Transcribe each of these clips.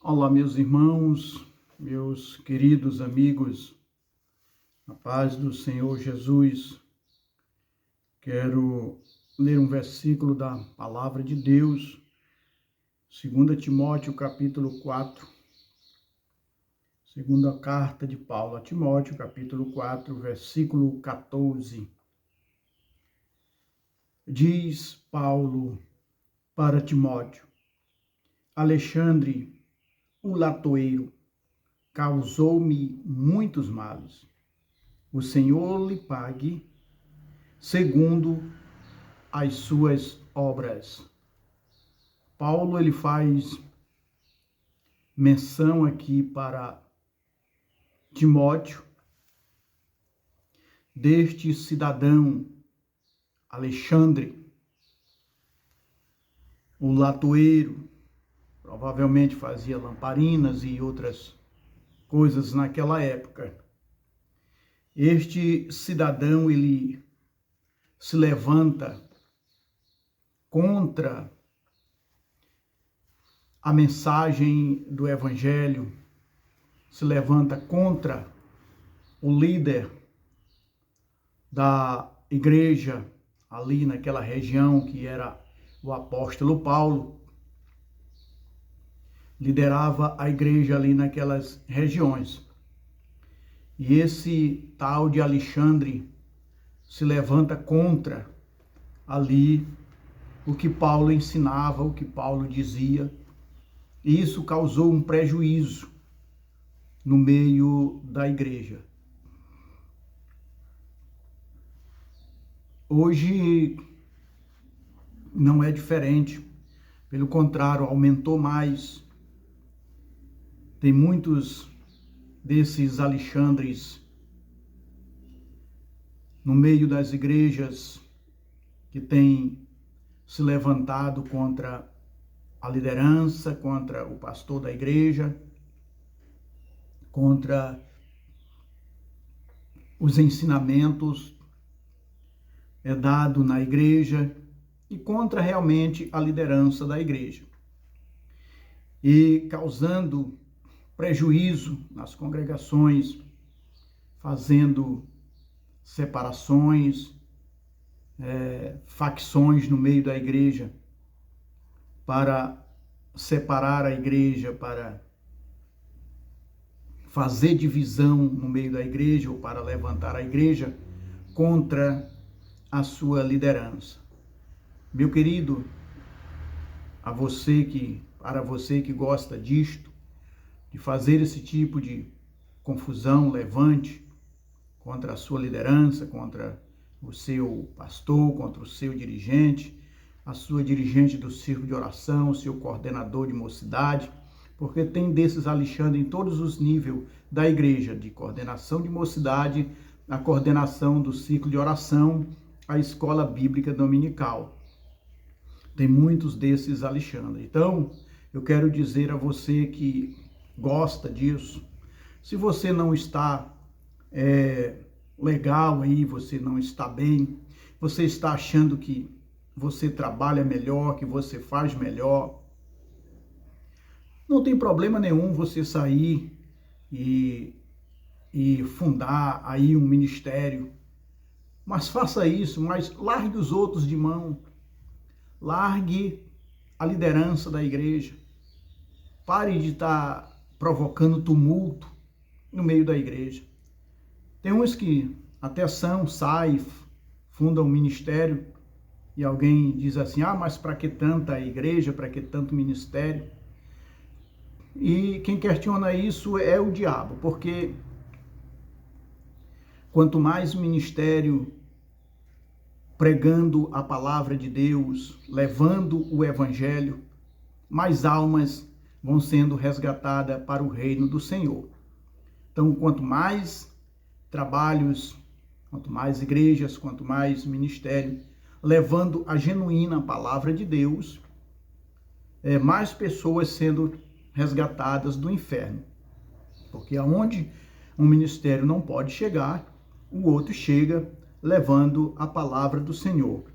Olá, meus irmãos, meus queridos amigos, na paz do Senhor Jesus. Quero ler um versículo da palavra de Deus, 2 Timóteo, capítulo 4, segunda carta de Paulo a Timóteo, capítulo 4, versículo 14. Diz Paulo para Timóteo: Alexandre, o latoeiro, causou-me muitos males. O Senhor lhe pague segundo as suas obras. Paulo ele faz menção aqui para Timóteo deste cidadão Alexandre, o latoeiro, provavelmente fazia lamparinas e outras coisas naquela época. Este cidadão, ele se levanta contra a mensagem do Evangelho, se levanta contra o líder da igreja ali naquela região, que era o apóstolo Paulo, liderava a igreja ali naquelas regiões. E esse tal de Alexandre se levanta contra ali o que Paulo ensinava, o que Paulo dizia. E isso causou um prejuízo no meio da igreja. Hoje não é diferente, pelo contrário, aumentou mais. Tem muitos desses Alexandres no meio das igrejas que têm se levantado contra a liderança, contra o pastor da igreja, contra os ensinamentos dado na igreja e contra realmente a liderança da igreja, e causando prejuízo nas congregações, fazendo separações, facções no meio da igreja, para separar a igreja, para fazer divisão no meio da igreja, ou para levantar a igreja contra a sua liderança. Meu querido, para você que gosta disto, de fazer esse tipo de confusão, levante contra a sua liderança, contra o seu pastor, contra o seu dirigente, a sua dirigente do círculo de oração, o seu coordenador de mocidade, porque tem desses Alexandre em todos os níveis da igreja, de coordenação de mocidade, a coordenação do círculo de oração, a escola bíblica dominical. Tem muitos desses Alexandre. Então, eu quero dizer a você que gosta disso, se você não está legal aí, você não está bem, você está achando que você trabalha melhor, que você faz melhor, não tem problema nenhum você sair e fundar aí um ministério, mas faça isso, mas largue os outros de mão, largue a liderança da igreja, pare de estar provocando tumulto no meio da igreja. Tem uns que até saem, fundam um ministério, e alguém diz assim: mas para que tanta igreja, para que tanto ministério? E quem questiona isso é o diabo, porque quanto mais ministério pregando a palavra de Deus, levando o evangelho, mais almas vão sendo resgatadas para o reino do Senhor. Então, quanto mais trabalhos, quanto mais igrejas, quanto mais ministério, levando a genuína palavra de Deus, mais pessoas sendo resgatadas do inferno. Porque aonde um ministério não pode chegar, o outro chega levando a palavra do Senhor.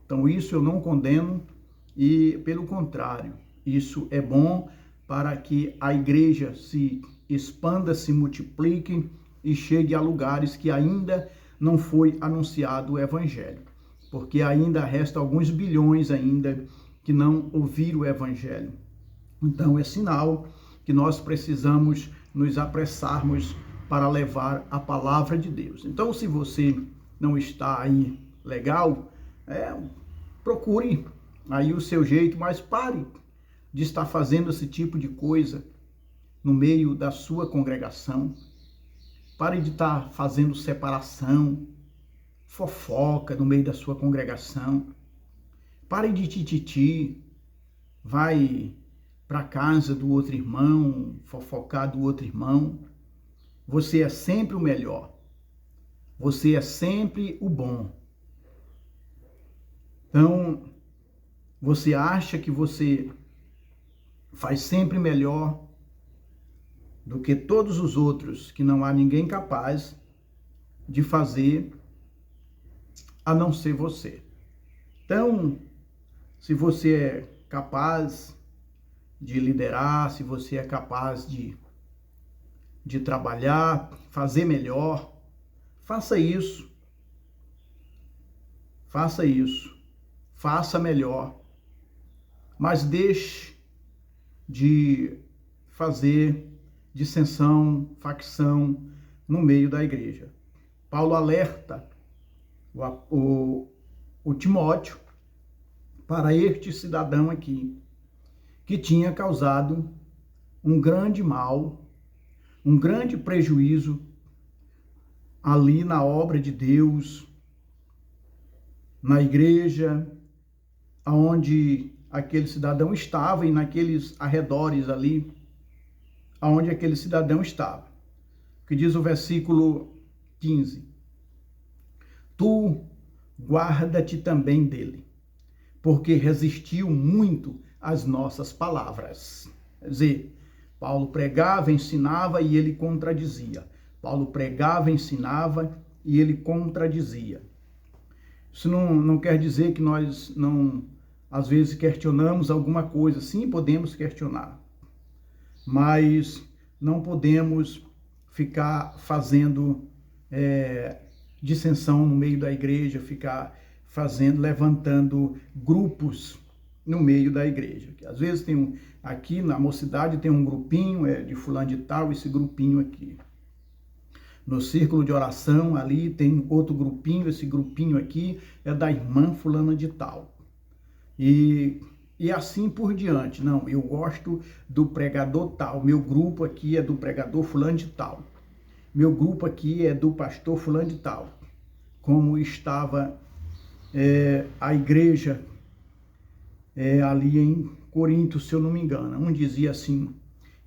Então isso eu não condeno, e pelo contrário, isso é bom para que a igreja se expanda, se multiplique e chegue a lugares que ainda não foi anunciado o evangelho, porque ainda resta alguns bilhões ainda que não ouviram o evangelho. Então é sinal que nós precisamos nos apressarmos para levar a palavra de Deus. Então, se você não está aí legal, procure aí o seu jeito, mas pare de estar fazendo esse tipo de coisa no meio da sua congregação. Pare de estar fazendo separação, fofoca no meio da sua congregação. Pare de tititi, vai para casa do outro irmão, fofocar do outro irmão. Você é sempre o melhor. Você é sempre o bom. Então, você acha que você faz sempre melhor do que todos os outros, que não há ninguém capaz de fazer a não ser você. Então, se você é capaz de liderar, se você é capaz de trabalhar, fazer melhor, faça isso. Faça isso. Faça melhor. Mas deixe de fazer dissensão, facção no meio da igreja. Paulo alerta o Timóteo para este cidadão aqui, que tinha causado um grande mal, um grande prejuízo ali na obra de Deus, na igreja, aonde aquele cidadão estava e naqueles arredores ali, aonde aquele cidadão estava. Que diz o versículo 15: Tu guarda-te também dele, porque resistiu muito às nossas palavras. Quer dizer, Paulo pregava, ensinava e ele contradizia. Paulo pregava, ensinava e ele contradizia. Isso não quer dizer que nós não, às vezes, questionamos alguma coisa. Sim, podemos questionar, mas não podemos ficar fazendo dissensão no meio da igreja, ficar levantando grupos no meio da igreja. Que às vezes tem aqui na mocidade tem um grupinho de fulano de tal, esse grupinho aqui. No círculo de oração ali tem outro grupinho, esse grupinho aqui é da irmã fulana de tal. E assim por diante. Não, eu gosto do pregador tal, meu grupo aqui é do pregador fulano de tal. Meu grupo aqui é do pastor fulano de tal. Como estava a igreja ali em Corinto, se eu não me engano. Um dizia assim,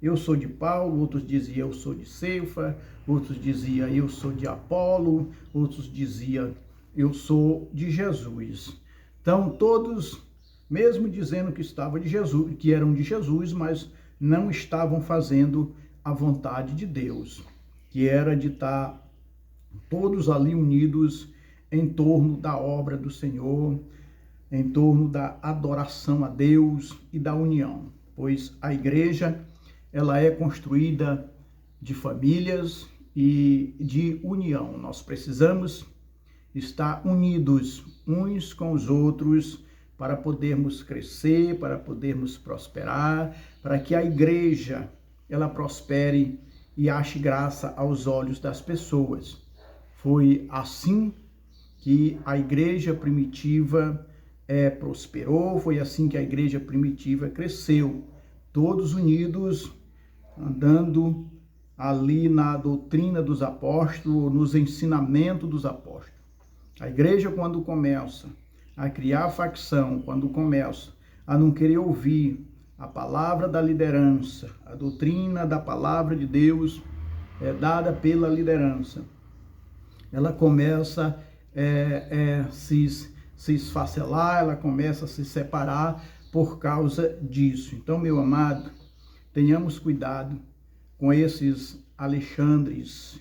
eu sou de Paulo, outros diziam eu sou de Cefa, outros diziam eu sou de Apolo, outros diziam eu sou de Jesus. Então todos, mesmo dizendo que estavam de Jesus, que eram de Jesus, mas não estavam fazendo a vontade de Deus, que era de estar todos ali unidos em torno da obra do Senhor, em torno da adoração a Deus e da união, pois a igreja ela é construída de famílias e de união. Nós precisamos estar unidos uns com os outros para podermos crescer, para podermos prosperar, para que a igreja ela prospere e ache graça aos olhos das pessoas. Foi assim que a igreja primitiva prosperou, foi assim que a igreja primitiva cresceu, todos unidos, andando ali na doutrina dos apóstolos, nos ensinamentos dos apóstolos. A igreja, quando começa a criar facção, quando começa a não querer ouvir a palavra da liderança, a doutrina da palavra de Deus dada pela liderança, ela começa se esfacelar, ela começa a se separar por causa disso. Então, meu amado, tenhamos cuidado com esses Alexandres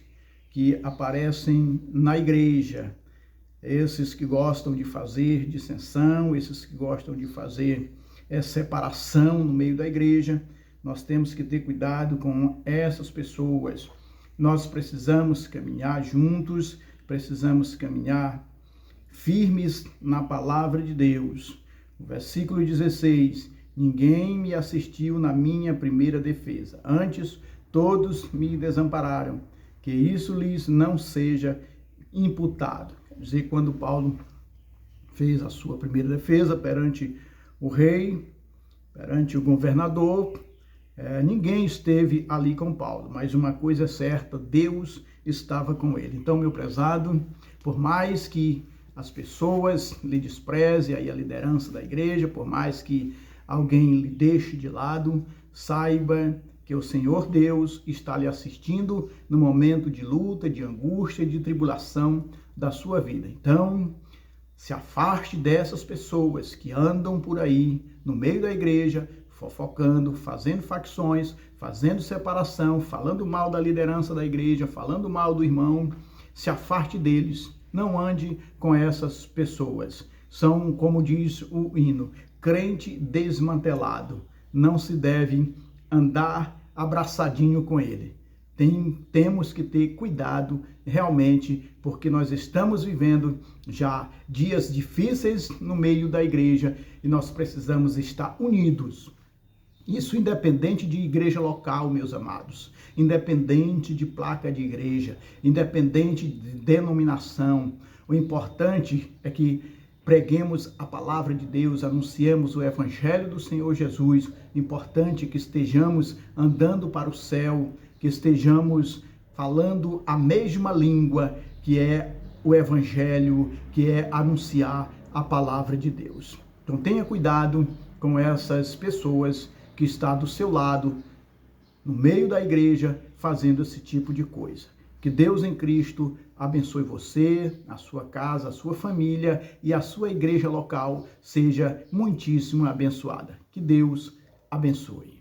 que aparecem na igreja, esses que gostam de fazer dissensão, esses que gostam de fazer separação no meio da igreja. Nós temos que ter cuidado com essas pessoas. Nós precisamos caminhar juntos, precisamos caminhar firmes na palavra de Deus. O versículo 16: ninguém me assistiu na minha primeira defesa, antes todos me desampararam, que isso lhes não seja imputado. Quer dizer, quando Paulo fez a sua primeira defesa perante o rei, perante o governador, ninguém esteve ali com Paulo, mas uma coisa é certa, Deus estava com ele. Então, meu prezado, por mais que as pessoas lhe desprezem, aí a liderança da igreja, por mais que alguém lhe deixe de lado, saiba que o Senhor Deus está lhe assistindo no momento de luta, de angústia, de tribulação da sua vida. Então, se afaste dessas pessoas que andam por aí, no meio da igreja, fofocando, fazendo facções, fazendo separação, falando mal da liderança da igreja, falando mal do irmão. Se afaste deles. Não ande com essas pessoas. São, como diz o hino, crente desmantelado. Não se deve andar abraçadinho com ele. Temos que ter cuidado realmente, porque nós estamos vivendo já dias difíceis no meio da igreja e nós precisamos estar unidos. Isso independente de igreja local, meus amados, independente de placa de igreja, independente de denominação. O importante é que preguemos a palavra de Deus, anunciemos o evangelho do Senhor Jesus. Importante que estejamos andando para o céu, que estejamos falando a mesma língua, que é o evangelho, que é anunciar a palavra de Deus. Então tenha cuidado com essas pessoas que estão do seu lado, no meio da igreja, fazendo esse tipo de coisa. Que Deus em Cristo abençoe você, a sua casa, a sua família e a sua igreja local seja muitíssimo abençoada. Que Deus abençoe.